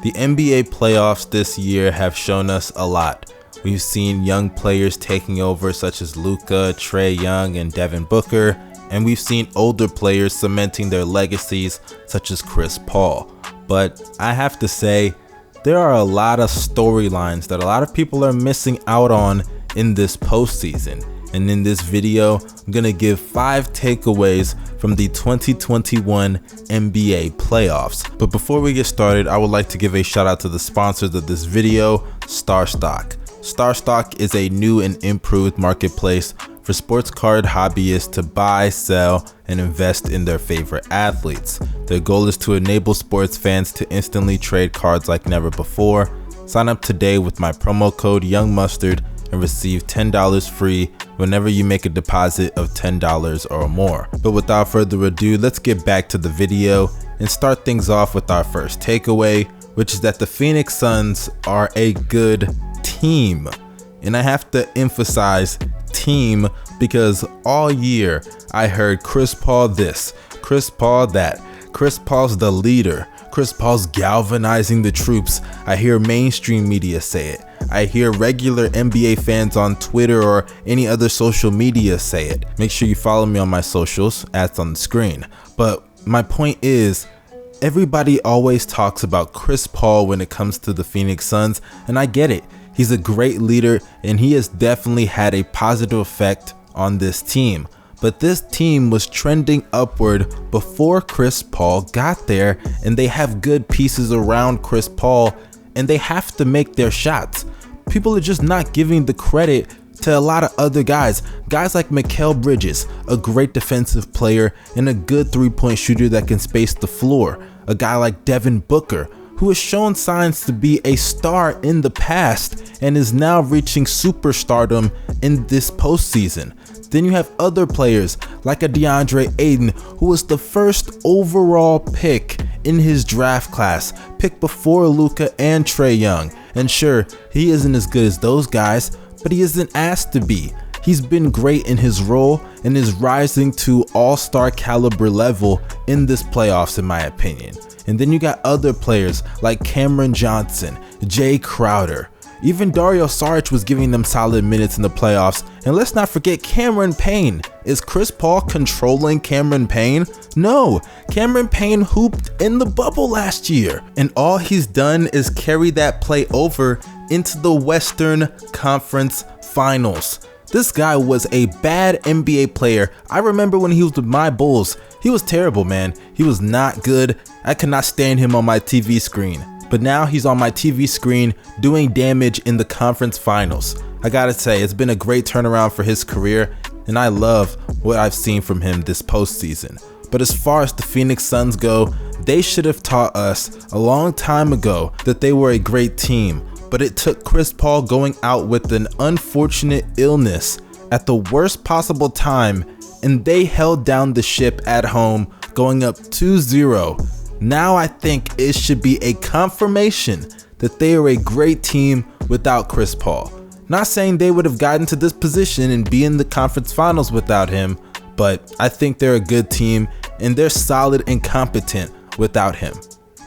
The NBA playoffs this year have shown us a lot. We've seen young players taking over such as Luka, Trae Young, and Devin Booker, and we've seen older players cementing their legacies such as Chris Paul. But I have to say, there are a lot of storylines that a lot of people are missing out on in this postseason. And in this video, I'm going to give 5 takeaways from the 2021 NBA playoffs. But before we get started, I would like to give a shout out to the sponsors of this video, StarStock. StarStock is a new and improved marketplace for sports card hobbyists to buy, sell, and invest in their favorite athletes. Their goal is to enable sports fans to instantly trade cards like never before. Sign up today with my promo code YoungMustard and receive $10 free whenever you make a deposit of $10 or more. But without further ado, let's get back to the video and start things off with our first takeaway, which is that the Phoenix Suns are a good team. And I have to emphasize team because all year I heard Chris Paul this, Chris Paul that, Chris Paul's the leader, Chris Paul's galvanizing the troops. I hear mainstream media say it. I hear regular NBA fans on Twitter or any other social media say it. Make sure you follow me on my socials, ads on the screen. But my point is, everybody always talks about Chris Paul when it comes to the Phoenix Suns, and I get it. He's a great leader and he has definitely had a positive effect on this team. But this team was trending upward before Chris Paul got there, and they have good pieces around Chris Paul and they have to make their shots. People are just not giving the credit to a lot of other guys. Guys like Mikal Bridges, a great defensive player and a good three-point shooter that can space the floor. A guy like Devin Booker, who has shown signs to be a star in the past and is now reaching superstardom in this postseason. Then you have other players like a DeAndre Ayton, who was the first overall pick in his draft class, picked before Luka and Trae Young. And sure, he isn't as good as those guys, but he isn't asked to be. He's been great in his role and is rising to all-star caliber level in this playoffs, in my opinion. And then you got other players like Cameron Johnson, Jay Crowder. Even Dario Saric was giving them solid minutes in the playoffs. And let's not forget Cameron Payne. Is Chris Paul controlling Cameron Payne? No, Cameron Payne hooped in the bubble last year. And all he's done is carry that play over into the Western Conference Finals. This guy was a bad NBA player. I remember when he was with my Bulls. He was terrible, man. He was not good. I could not stand him on my TV screen. But now he's on my TV screen doing damage in the conference finals. I gotta say, it's been a great turnaround for his career, and I love what I've seen from him this postseason. But as far as the Phoenix Suns go, they should have taught us a long time ago that they were a great team. But it took Chris Paul going out with an unfortunate illness at the worst possible time, and they held down the ship at home, going up 2-0. Now I think it should be a confirmation that they are a great team without Chris Paul. Not saying they would have gotten to this position and be in the conference finals without him, but I think they're a good team and they're solid and competent without him.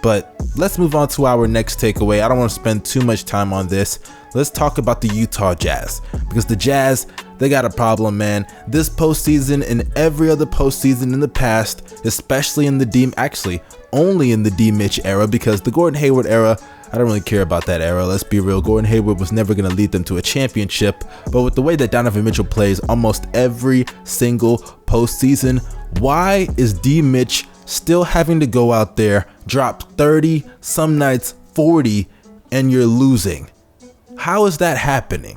But let's move on to our next takeaway. I don't want to spend too much time on this. Let's talk about the Utah Jazz, because the Jazz, they got a problem, man. This postseason and every other postseason in the past, especially in the only in the D-Mitch era, because the Gordon Hayward era, I don't really care about that era. Let's be real. Gordon Hayward was never going to lead them to a championship. But with the way that Donovan Mitchell plays almost every single postseason, why is D-Mitch still having to go out there, drop 30, some nights 40, and you're losing? How is that happening?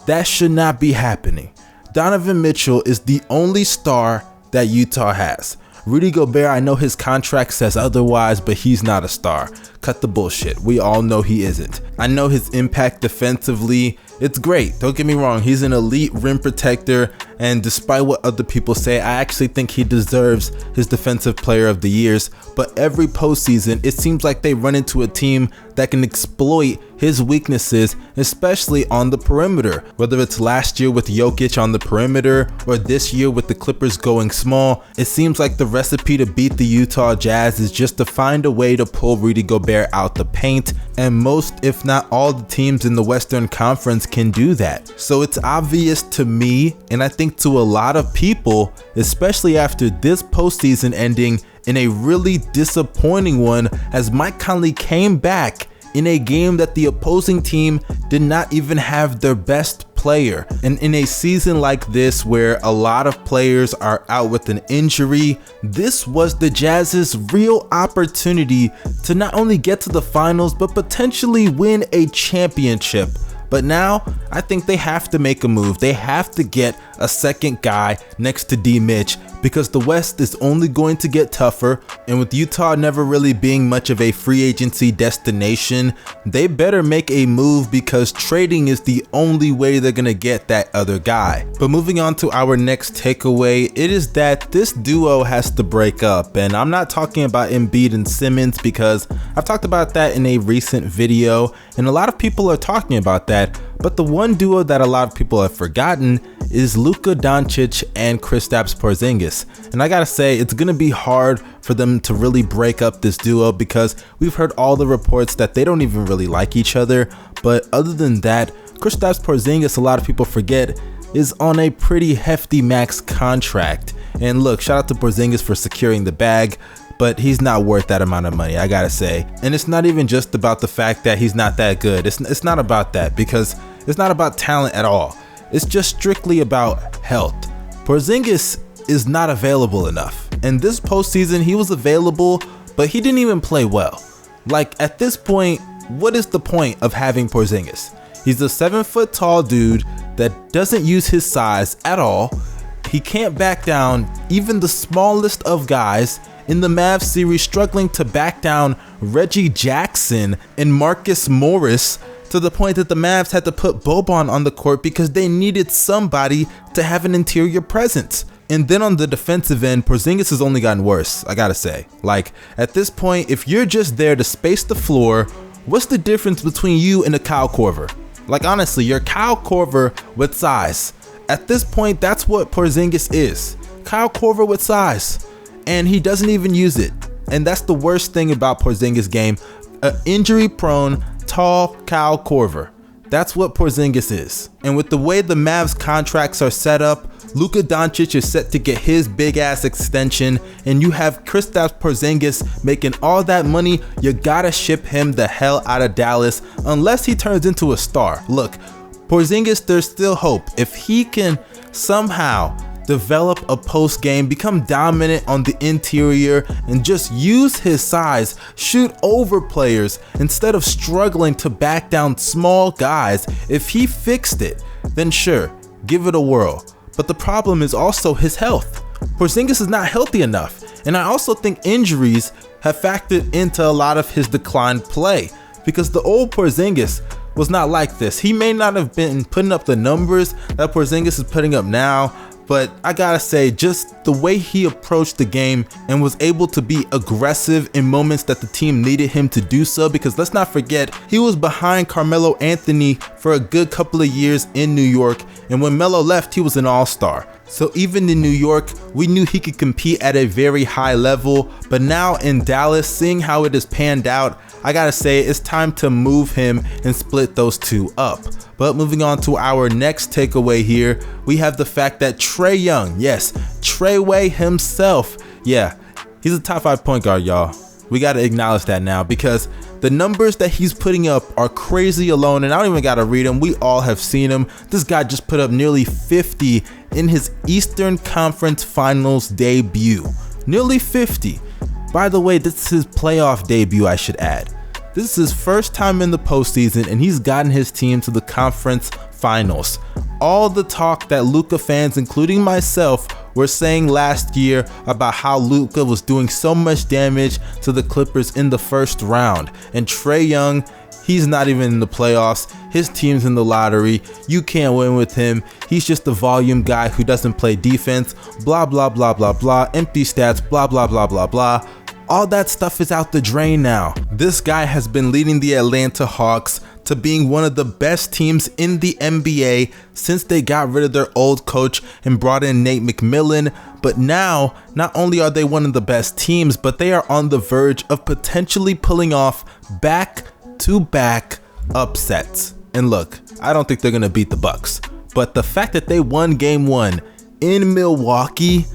That should not be happening. Donovan Mitchell is the only star that Utah has. Rudy Gobert, I know his contract says otherwise, but he's not a star. Cut the bullshit. We all know he isn't. I know his impact defensively, it's great. Don't get me wrong. He's an elite rim protector and despite what other people say, I actually think he deserves his Defensive Player of the Years. But every postseason, it seems like they run into a team that can exploit his weaknesses, especially on the perimeter. Whether it's last year with Jokic on the perimeter or this year with the Clippers going small, it seems like the recipe to beat the Utah Jazz is just to find a way to pull Rudy Gobert out the paint, and most, if not all, the teams in the Western Conference can do that. So it's obvious to me, and I think to a lot of people, especially after this postseason ending in a really disappointing one, as Mike Conley came back in a game that the opposing team did not even have their best player. And in a season like this where a lot of players are out with an injury, this was the Jazz's real opportunity to not only get to the finals but potentially win a championship. But now, I think they have to make a move. They have to get a second guy next to D Mitch, because the West is only going to get tougher, and with Utah never really being much of a free agency destination, they better make a move, because trading is the only way they're gonna get that other guy. But moving on to our next takeaway, it is that this duo has to break up, and I'm not talking about Embiid and Simmons, because I've talked about that in a recent video, and a lot of people are talking about that. But the one duo that a lot of people have forgotten is Luka Doncic and Kristaps Porzingis. And I gotta say, it's gonna be hard for them to really break up this duo, because we've heard all the reports that they don't even really like each other. But other than that, Kristaps Porzingis, a lot of people forget, is on a pretty hefty max contract. And look, shout out to Porzingis for securing the bag, but he's not worth that amount of money, I gotta say. And it's not even just about the fact that he's not that good. It's not about that, because it's not about talent at all. It's just strictly about health. Porzingis is not available enough. And this postseason, he was available, but he didn't even play well. Like, at this point, what is the point of having Porzingis? He's a 7-foot tall dude that doesn't use his size at all. He can't back down even the smallest of guys. In the Mavs series, struggling to back down Reggie Jackson and Marcus Morris, to the point that the Mavs had to put Boban on the court because they needed somebody to have an interior presence. And then on the defensive end, Porzingis has only gotten worse, I gotta say. Like, at this point, if you're just there to space the floor, what's the difference between you and a Kyle Korver? Like, honestly, you're Kyle Korver with size. At this point, that's what Porzingis is. Kyle Korver with size. And he doesn't even use it. And that's the worst thing about Porzingis' game. An injury-prone, tall Kyle Korver. That's what Porzingis is. And with the way the Mavs contracts are set up, Luka Doncic is set to get his big-ass extension, and you have Kristaps Porzingis making all that money. You gotta ship him the hell out of Dallas, unless he turns into a star. Look, Porzingis, there's still hope. If he can somehow develop a post game, become dominant on the interior, and just use his size, shoot over players instead of struggling to back down small guys, if he fixed it, then sure, give it a whirl. But the problem is also his health. Porzingis is not healthy enough, and I also think injuries have factored into a lot of his declined play, because the old Porzingis was not like this. He may not have been putting up the numbers that Porzingis is putting up now, but I gotta say, just the way he approached the game and was able to be aggressive in moments that the team needed him to do so, because let's not forget, he was behind Carmelo Anthony for a good couple of years in New York, and when Melo left, he was an all-star. So even in New York, we knew he could compete at a very high level, but now in Dallas, seeing how it has panned out, I gotta say, it's time to move him and split those two up. But moving on to our next takeaway here, we have the fact that Trae Young, yes, Trae himself, yeah, he's a top 5 point guard, y'all. We gotta acknowledge that now, because the numbers that he's putting up are crazy alone, and I don't even gotta read them. We all have seen them. This guy just put up nearly 50 in his Eastern Conference Finals debut. Nearly 50. By the way, this is his playoff debut, I should add. This is his first time in the postseason, and he's gotten his team to the conference finals. All the talk that Luka fans, including myself, were saying last year about how Luka was doing so much damage to the Clippers in the first round. And Trae Young, He's not even in the playoffs. His team's in the lottery. You can't win with him. He's just a volume guy who doesn't play defense. Blah, blah, blah, blah, blah. Empty stats, blah, blah, blah, blah, blah. All that stuff is out the drain now. This guy has been leading the Atlanta Hawks to being one of the best teams in the NBA since they got rid of their old coach and brought in Nate McMillan. But now, not only are they one of the best teams, but they are on the verge of potentially pulling off back-to-back upsets. And look, I don't think they're gonna beat the Bucks, but the fact that they won game 1 in Milwaukee,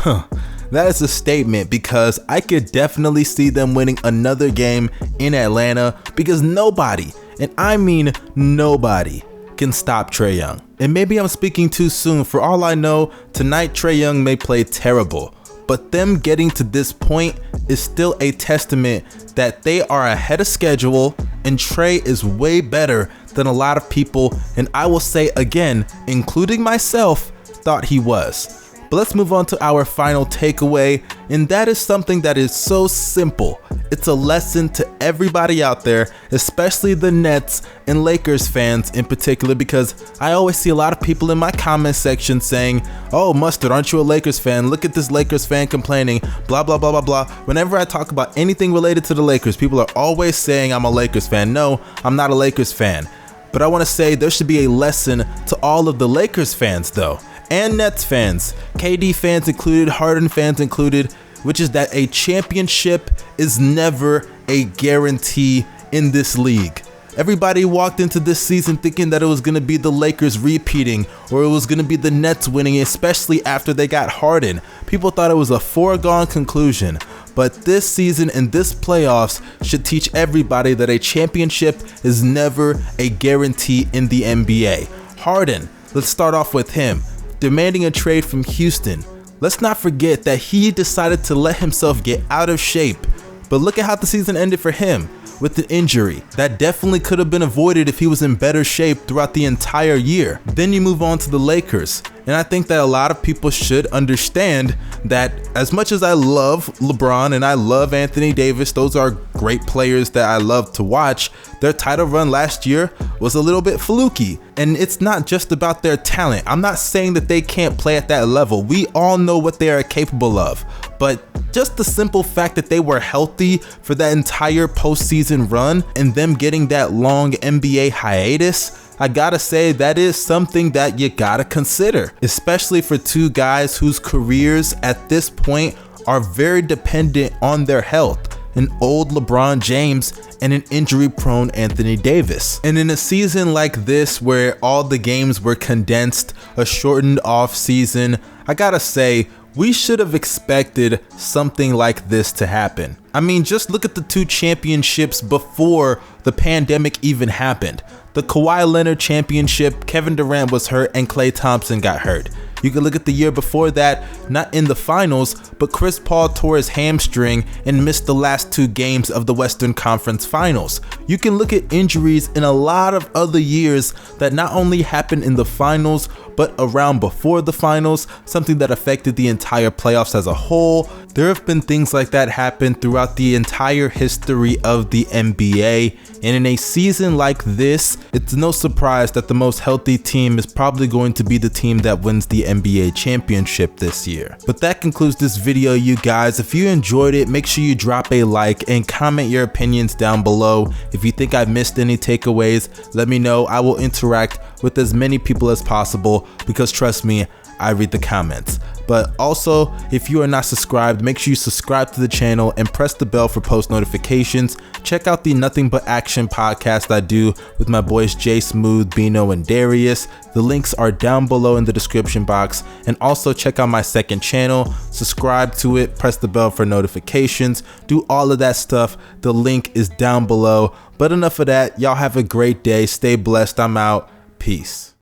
that is a statement, because I could definitely see them winning another game in Atlanta, because nobody, and I mean nobody, can stop Trae Young. And maybe I'm speaking too soon. For all I know, tonight Trae Young may play terrible, but them getting to this point is still a testament that they are ahead of schedule, and Trae is way better than a lot of people, and I will say again, including myself, thought he was. But let's move on to our final takeaway, and that is something that is so simple. It's a lesson to everybody out there, especially the Nets and Lakers fans in particular, because I always see a lot of people in my comment section saying, "Oh, Mustard, aren't you a Lakers fan? Look at this Lakers fan complaining, blah, blah, blah, blah, blah." Whenever I talk about anything related to the Lakers, people are always saying I'm a Lakers fan. No, I'm not a Lakers fan. But I want to say there should be a lesson to all of the Lakers fans though, and Nets fans, KD fans included, Harden fans included, which is that a championship is never a guarantee in this league. Everybody walked into this season thinking that it was going to be the Lakers repeating, or it was going to be the Nets winning, especially after they got Harden. People thought it was a foregone conclusion. But this season and this playoffs should teach everybody that a championship is never a guarantee in the NBA. Harden, let's start off with him, demanding a trade from Houston. Let's not forget that he decided to let himself get out of shape. But look at how the season ended for him, with an injury that definitely could have been avoided if he was in better shape throughout the entire year. Then you move on to the Lakers, and I think that a lot of people should understand that as much as I love LeBron and I love Anthony Davis, those are great players that I love to watch, their title run last year was a little bit fluky. And it's not just about their talent. I'm not saying that they can't play at that level. We all know what they are capable of. But just the simple fact that they were healthy for that entire postseason run and them getting that long NBA hiatus, I gotta say that is something that you gotta consider, especially for two guys whose careers at this point are very dependent on their health. An old LeBron James and an injury-prone Anthony Davis. And in a season like this where all the games were condensed, a shortened off season, I gotta say, we should have expected something like this to happen. I mean, just look at the two championships before the pandemic even happened. The Kawhi Leonard championship, Kevin Durant was hurt and Klay Thompson got hurt. You can look at the year before that, not in the finals, but Chris Paul tore his hamstring and missed the last 2 games of the Western Conference Finals. You can look at injuries in a lot of other years that not only happened in the finals, but around before the finals, something that affected the entire playoffs as a whole. There have been things like that happen throughout the entire history of the NBA, and in a season like this, it's no surprise that the most healthy team is probably going to be the team that wins the NBA championship this year. But that concludes this video, you guys. If you enjoyed it, make sure you drop a like and comment your opinions down below. If you think I've missed any takeaways, let me know. I will interact with as many people as possible, because trust me, I read the comments. But also, if you are not subscribed, make sure you subscribe to the channel and press the bell for post notifications. Check out the Nothing But Action podcast I do with my boys Jay Smooth, Bino, and Darius. The links are down below in the description box. And also check out my second channel, subscribe to it, press the bell for notifications, do all of that stuff. The link is down below. But enough of that, y'all have a great day, stay blessed, I'm out, peace.